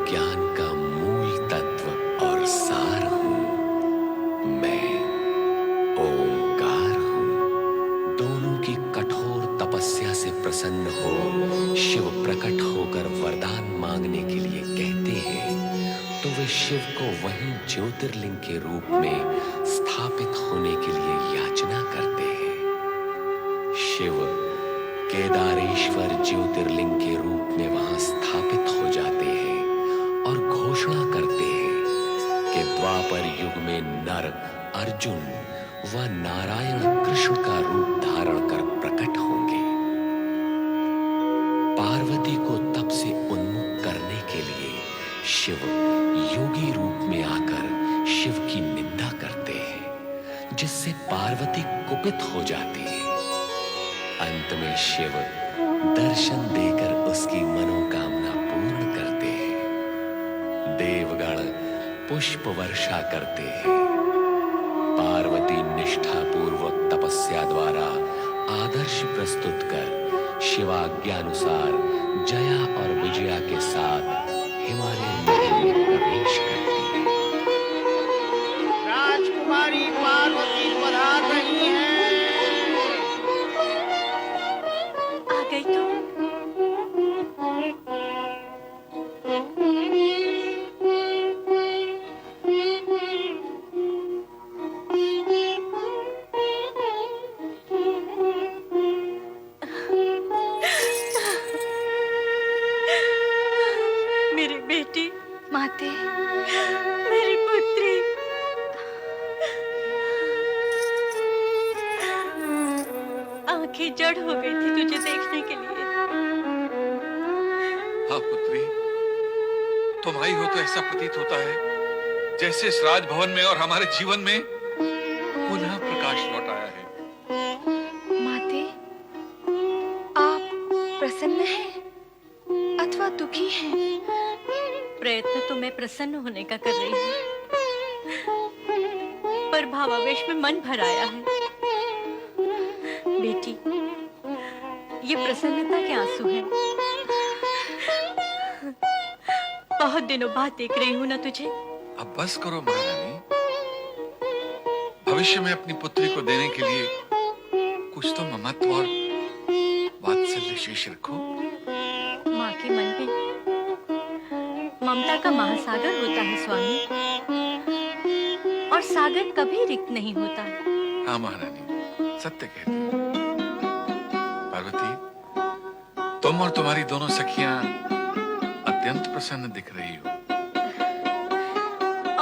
ज्ञान का मूल तत्व और सार हूं। मैं ओंकार हूं। दोनों की कठोर तपस्या से प्रसन्न हो शिव प्रकट होकर वरदान मांगने के लिए कहते हैं तो वे शिव को वहीं ज्योतिर्लिंग के रूप में स्थापित होने के लिए याचना करते हैं। शिव केदारेश्वर ज्योतिर्लिंग के रूप में वहां स्थापित हो जाते हैं और घोषणा करते हैं कि द्वापर युग में नर अर्जुन व नारायण कृष्ण का रूप धारण कर प्रकट होंगे। पार्वती को तप से उन्मुख करने के लिए शिव योगी रूप में आकर शिव की निंदा करते हैं, जिससे पार्वती कुपित हो जाती है। अंत में शिव दर्शन देकर उसकी मनोकामना पूर्ण करते हैं। देवगण पुष्प वर्षा करते हैं। पार्वती निष्ठापूर्वक तपस्या द्वारा आदर्श प्रस्तुत कर शिवाज्ञानुसार जया और विजया के साथ हिमालय महल में प्रवेश करती है। राजकुमारी पार्वती पधार रही हैं। आ गई तो मेरी बेटी, माते, मेरी पुत्री। आंखें जड़ हो गई थी तुझे देखने के लिए। हाँ पुत्री, तुम आई हो तो ऐसा प्रतीत होता है जैसे इस राजभवन में और हमारे जीवन में पुनः प्रकाश लौट आया है। माते, आप प्रसन्न हैं अथवा दुखी हैं? प्रयत्न तो मैं प्रसन्न होने का कर रही हूँ, पर भावावेश में मन भर आया है। बेटी, ये प्रसन्नता के आंसू हैं। बहुत दिनों बाद देख रही हूँ ना तुझे। अब बस करो महारानी, भविष्य में अपनी पुत्री को देने के लिए कुछ तो ममत्व और वात्सल्य शेष रखो। माँ के मन में ममता का महासागर होता है स्वामी, और सागर कभी रिक्त नहीं होता। हाँ महारानी, सत्य कहती हो। पार्वती, तुम और तुम्हारी दोनों सखियां अत्यंत प्रसन्न दिख रही हो।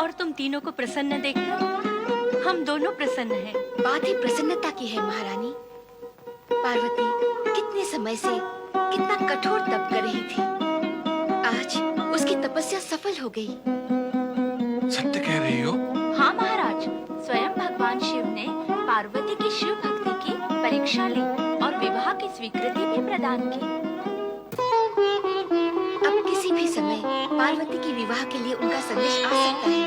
और तुम तीनों को प्रसन्न देखकर हम दोनों प्रसन्न हैं। बात ही प्रसन्नता की है महारानी। पार्वती कितने समय से कितना कठोर तप कर रही थी, आज उसकी तपस्या सफल हो गई। सत्य कह रही हो? हाँ महाराज, स्वयं भगवान शिव ने पार्वती की शिव भक्ति की परीक्षा ली और विवाह की स्वीकृति भी प्रदान की। अब किसी भी समय पार्वती की विवाह के लिए उनका संदेश आ सकता है।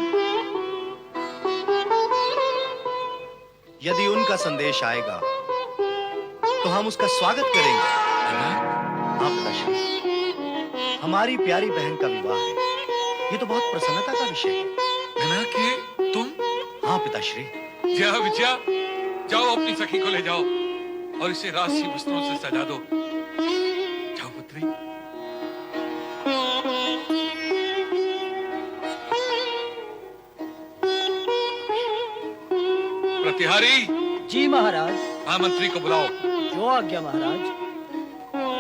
यदि उनका संदेश आएगा तो हम उसका स्वागत करेंगे। हाँ पिताश्री, हमारी प्यारी बहन का विवाह है, ये तो बहुत प्रसन्नता का विषय है। बिना के तुम? हाँ पिताश्री। जया विजया, जाओ अपनी सखी को ले जाओ और इसे राजसी वस्त्रों से सजा दो। जाओ पुत्री। प्रतिहारी। जी महाराज। हाँ, मंत्री को बुलाओ। जो आज्ञा महाराज।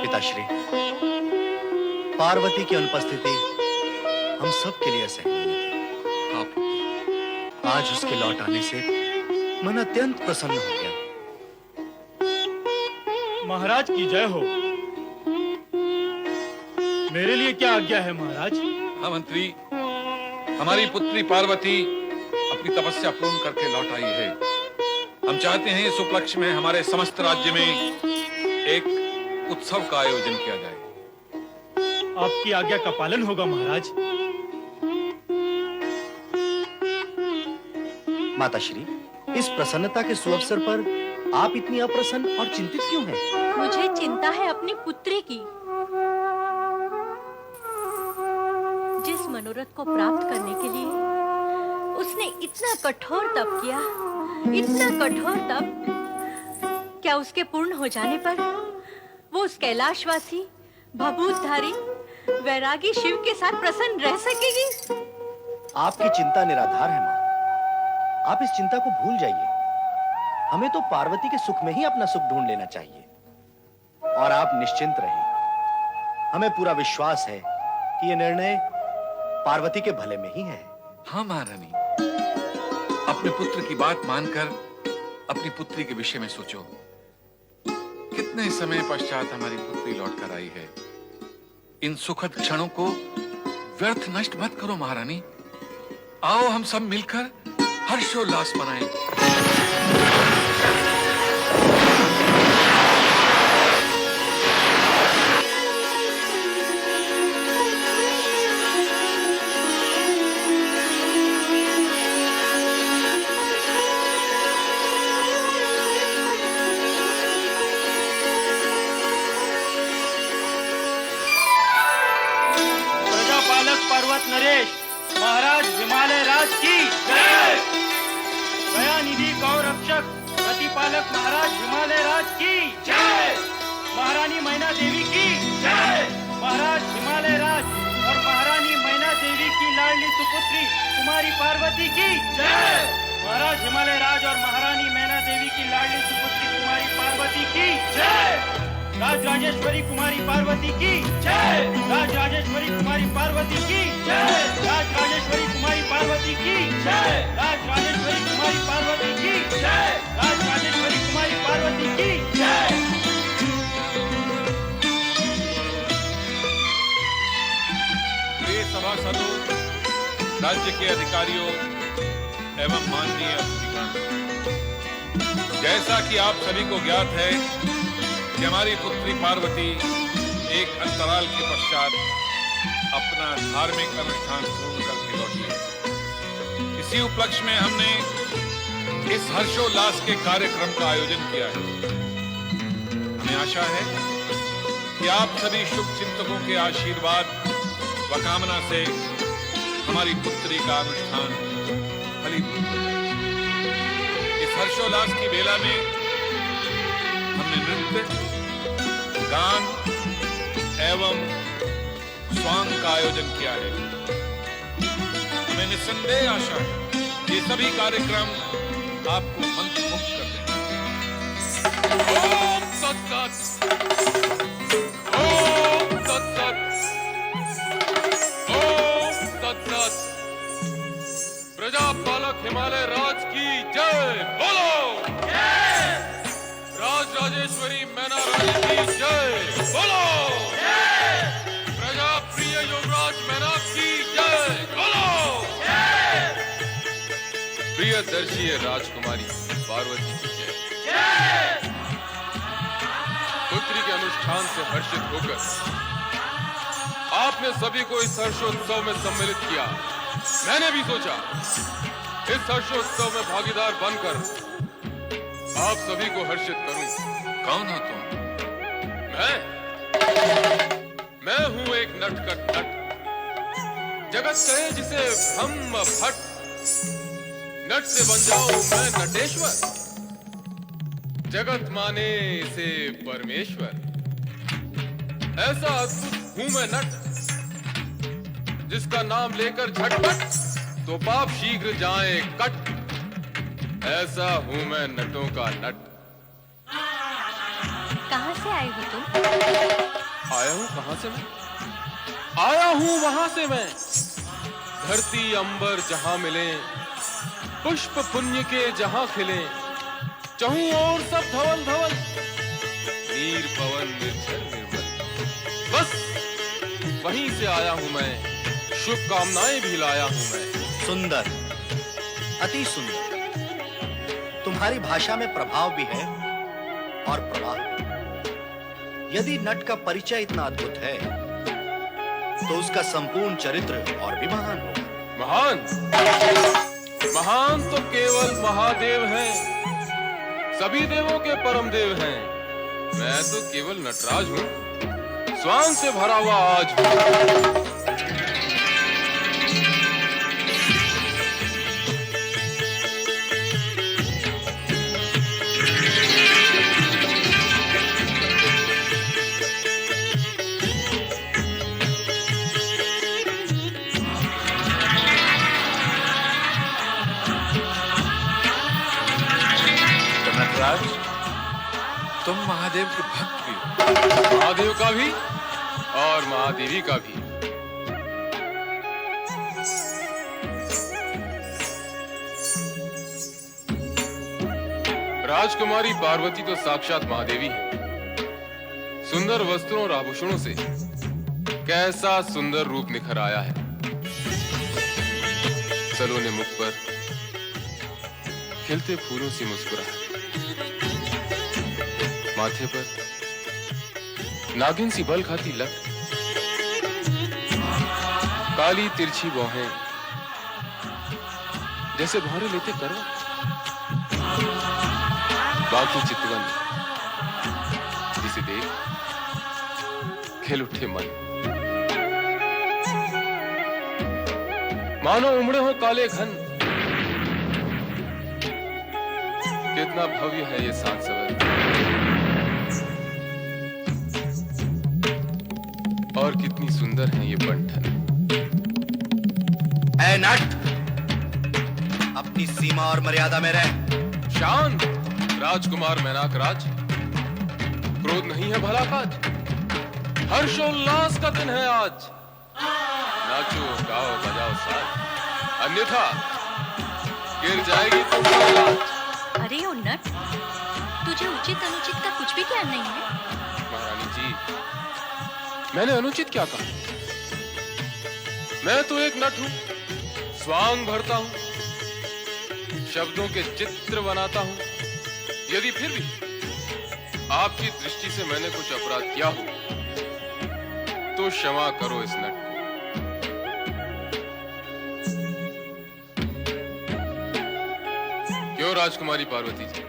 पिताश्री, पार्वती की अनुपस्थिति हम सब के लिए असहनीय थी। आज उसके लौट आने से मन अत्यंत प्रसन्न हो गया। महाराज की जय हो। मेरे लिए क्या आज्ञा है महाराज? हाँ मंत्री, हमारी पुत्री पार्वती अपनी तपस्या पूर्ण करके लौट आई है। हम चाहते हैं इस उपलक्ष्य में हमारे समस्त राज्य में एक उत्सव का आयोजन किया जाए। आपकी आज्ञा का पालन होगा महाराज। माताश्री, इस प्रसन्नता के सुअवसर पर आप इतनी अप्रसन्न और चिंतित क्यों हैं? मुझे चिंता है अपनी पुत्री की। जिस मनोरथ को प्राप्त करने के लिए उसने इतना कठोर तप किया, इतना कठोर तप, क्या उसके पूर्ण हो जाने पर वो उस कैलाशवासी भभूतधारी वैरागी शिव के साथ प्रसन्न रह सकेगी? आपकी चिंता निराधार है माँ। आप इस चिंता को भूल जाइए। हमें तो पार्वती के सुख में ही अपना सुख ढूंढ लेना चाहिए। और आप निश्चिंत रहें। हमें पूरा विश्वास है कि यह निर्णय पार्वती के भले में ही है। हाँ महारानी, अपने पुत्र की बात मानकर अपनी पुत्री के विषय में सोचो। कितने समय पश्चात हमारी पुत्री लौटकर आई है। इन सुखद क्षणों को व्यर्थ नष्ट मत करो महारानी। आओ हम सब मिलकर हर्षोल्लास मनाएं। पर्वत नरेश महाराज हिमालय राज की जय। दया निधि गौ रक्षक प्रतिपालक महाराज हिमालय राज की जय। महारानी मैना देवी की जय। महाराज हिमालय राज और महारानी मैना देवी की लाडली सुपुत्री कुमारी पार्वती की जय। महाराज हिमालय राज और महारानी मैना देवी की लाडली सुपुत्री कुमारी पार्वती की जय। राज राजेश्वरी कुमारी पार्वती की जय। राज राजेश्वरी कुमारी पार्वती की जय। राज राजेश्वरी कुमारी पार्वती की जय। राज राजेश्वरी कुमारी पार्वती की जय। राज राजेश्वरी कुमारी पार्वती की जय। प्रिय सभासदों, राज्य के अधिकारियों एवं माननीय अतिथिगण, जैसा कि आप सभी को ज्ञात है कि हमारी पुत्री पार्वती एक अंतराल के पश्चात अपना धार्मिक अनुष्ठान पूर्ण करके लौटी है। इसी उपलक्ष्य में हमने इस हर्षोल्लास के कार्यक्रम का आयोजन किया है। हमें आशा है कि आप सभी शुभ चिंतकों के आशीर्वाद व कामना से हमारी पुत्री का अनुष्ठान फलीभूत हो जाए। इस हर्षोल्लास की बेला में हमने नृत्य, गान एवं स्वांग का आयोजन किया है। हमें निस्संदेह आशा है ये सभी कार्यक्रम आपको मंत्रमुग्ध कर देंगे। ओम तत्सत, ओम तत्सत, ओम तत्सत। प्रजापालक हिमालय राज की जय बोलो। राज राजेश्वरी मैना रानी की जय बोलो। प्रजा प्रिय युवराज मैना की जय बोलो। प्रियदर्शी राजकुमारी पार्वती की जय। पुत्री के अनुष्ठान से हर्षित होकर आपने सभी को इस हर्षोत्सव में सम्मिलित किया। मैंने भी सोचा इस हर्षोत्सव में भागीदार बनकर आप सभी को हर्षित करूं। कौन हो तुम? मैं हूं एक नटखट नट। जगत कहे जिसे ब्रह्म भट्ट। नट से बन जाऊं मैं नटेश्वर। जगत माने इसे परमेश्वर। ऐसा अद्भुत हूं मैं नट जिसका नाम लेकर झटपट तो पाप शीघ्र जाए कट। ऐसा हूं मैं नटों का नट। कहाँ से आए हो तुम? आया हूं कहां से मैं? आया हूं वहां से मैं। धरती अंबर जहां मिले, पुष्प पुण्य के जहां खिले, चहूं और सब धवल धवल, नीर पवन निर्झर निर्मल। बस वहीं से आया हूं मैं, शुभकामनाएं भी लाया हूं मैं। सुंदर, अति सुंदर। तुम्हारी भाषा में प्रभाव भी है और प्रवाह भी। यदि नट का परिचय इतना अद्भुत है तो उसका संपूर्ण चरित्र और भी महान होगा। महान? महान तो केवल महादेव हैं। सभी देवों के परम देव हैं। मैं तो केवल नटराज हूं, स्वांग से भरा हुआ आज हूं। नटराज, तुम महादेव के भक्त भी हो, महादेव का भी और महादेवी का भी। राजकुमारी पार्वती तो साक्षात महादेवी है। सुंदर वस्त्रों और आभूषणों से कैसा सुंदर रूप निखर आया है। सलोने मुख पर खिलते फूलों से मुस्कुराहट, माथे पर नागिन सी बल खाती लट, काली तिरछी भौहें जैसे भौरे लेते करवट, बाकी चितवन जिसे देख खिल उठे मन, मानो उमड़े हो काले घन। कितना भव्य है ये सात सवर, और कितनी सुंदर है ये बंठन। ऐ नट, अपनी सीमा और मर्यादा में रह। शांत राजकुमार मैनाक राज, क्रोध नहीं है भला काज, हर्षोल्लास का दिन है आज। नाचो गाओ बजाओ साज, अन्यथा गिर जाएगी तुम्हारी लाज। अरे ओ नट, तुझे उचित अनुचित का कुछ भी ज्ञान नहीं है? महारानी जी, मैंने अनुचित क्या कहा? मैं तो एक नट हूं, स्वांग भरता हूं, शब्दों के चित्र बनाता हूं। यदि फिर भी आपकी दृष्टि से मैंने कुछ अपराध किया हो तो क्षमा करो इस नट को। क्यों राजकुमारी पार्वती जी,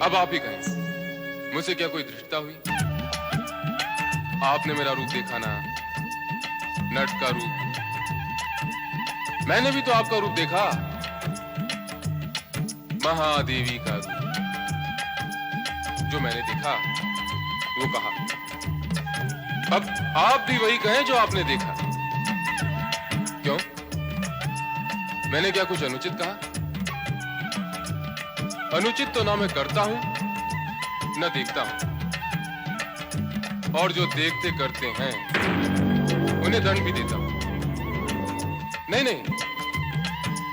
अब आप ही कहें, मुझसे क्या कोई धृष्टता हुई? आपने मेरा रूप देखा ना, नट का रूप। मैंने भी तो आपका रूप देखा, महादेवी का रूप। जो मैंने देखा वो कहा, अब आप भी वही कहें जो आपने देखा। क्यों? मैंने क्या कुछ अनुचित कहा? अनुचित तो ना मैं करता हूं न देखता हूं, और जो देखते करते हैं उन्हें दंड भी देता हूं। नहीं,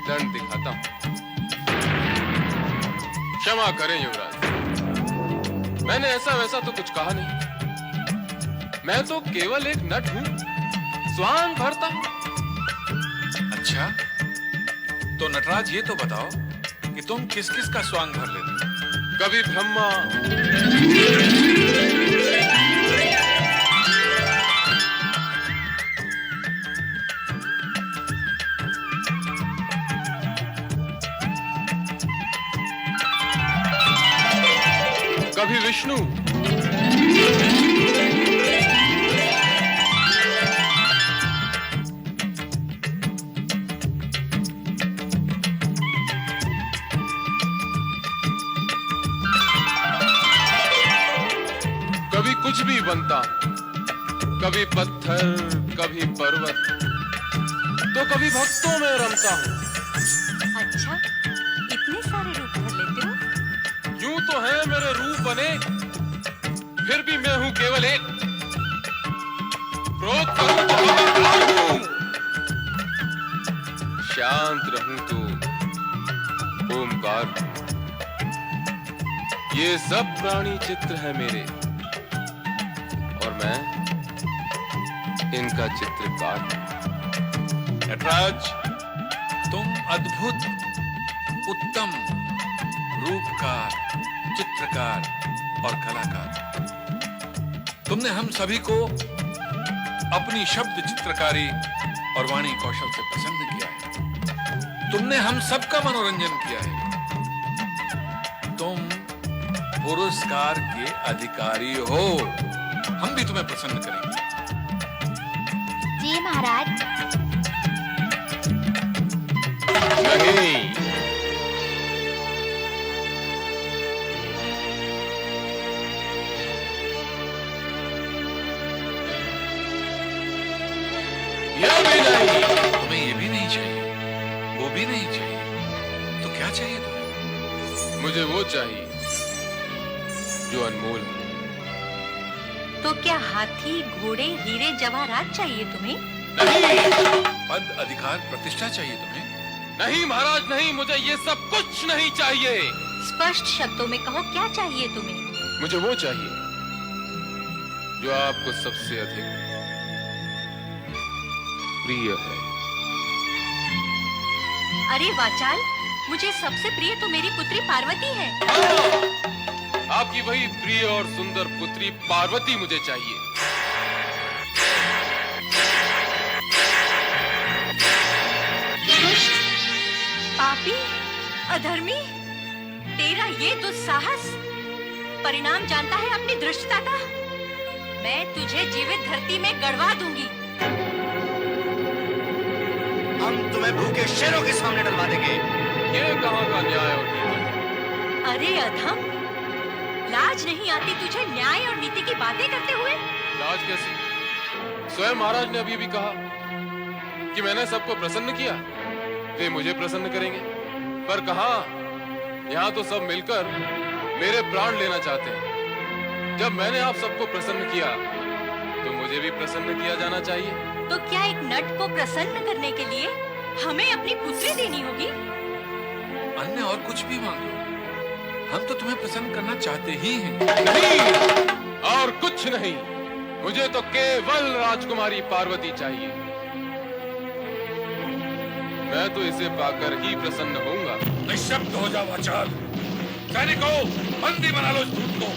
दंड दिखाता हूं। क्षमा करें युवराज, मैंने ऐसा वैसा तो कुछ कहा नहीं। मैं तो केवल एक नट हूं, स्वांग भरता हूं। अच्छा, तो नटराज ये तो बताओ कि तुम किस किस का स्वांग भर लेते हो? कभी ब्रह्मा, कभी विष्णु, कभी कुछ भी बनता, कभी पत्थर, कभी पर्वत, तो कभी भक्तों में रमता हूं। अच्छा, इतने सारे रूप भर लेते हो? यूं तो है मेरे रूप अनेक, फिर भी मैं हूं केवल एक। क्रोध करूं तो अहंकार हूं, शांत रहूं तो ओमकार हूं। ये सब प्राणी चित्र है मेरे, और मैं इनका चित्रकार हूं। नटराज, तुम अद्भुत, उत्तम रूपकार, चित्रकार और कलाकार। तुमने हम सभी को अपनी शब्द चित्रकारी और वाणी कौशल से प्रसन्न किया है। तुमने हम सबका मनोरंजन किया है। तुम पुरस्कार के अधिकारी हो। हम भी तुम्हें प्रसन्न करेंगे। जी महाराज। नहीं, यह भी नहीं। तुम्हें ये भी नहीं चाहिए, वो भी नहीं चाहिए, तो क्या चाहिए तुम्हें? मुझे वो चाहिए जो अनमोल है। तो क्या हाथी, घोड़े, हीरे, जवाहरात चाहिए तुम्हें? नहीं, पद, अधिकार, प्रतिष्ठा चाहिए तुम्हें? नहीं महाराज नहीं, मुझे ये सब कुछ नहीं चाहिए। स्पष्ट शब्दों में कहो, क्या चाहिए तुम्हें? मुझे वो चाहिए जो आपको सबसे अधिक प्रिय है। अरे वाचाल, मुझे सबसे प्रिय तो मेरी पुत्री पार्वती है। आपकी वही प्रिय और सुंदर पुत्री पार्वती मुझे चाहिए। दुष्ट, पापी, अधर्मी, तेरा ये दुस्साहस परिणाम जानता है अपनी धृष्टता का। मैं तुझे जीवित धरती में गड़वा दूंगी। हम तुम्हें भूखे शेरों के सामने डलवा देंगे। ये कहाँ का न्याय और नीति? अरे अधम, लाज नहीं आती तुझे न्याय और नीति की बातें करते हुए? लाज कैसी? स्वयं महाराज ने अभी भी कहा कि मैंने सबको प्रसन्न किया, वे मुझे प्रसन्न करेंगे। पर कहाँ, यहाँ तो सब मिलकर मेरे प्राण लेना चाहते हैं। जब मैंने आप सबको प्रसन्न किया तो मुझे भी प्रसन्न किया जाना चाहिए। तो क्या एक नट को प्रसन्न करने के लिए हमें अपनी पुत्री देनी होगी? अन्य और कुछ भी मांग लो, हम तो तुम्हें प्रसन्न करना चाहते ही हैं। नहीं, और कुछ नहीं, मुझे तो केवल राजकुमारी पार्वती चाहिए। मैं तो इसे पाकर ही प्रसन्न होऊंगा। निशब्द हो जा वाचाल। सैनिकों, बंदी बना लो इस दूत को।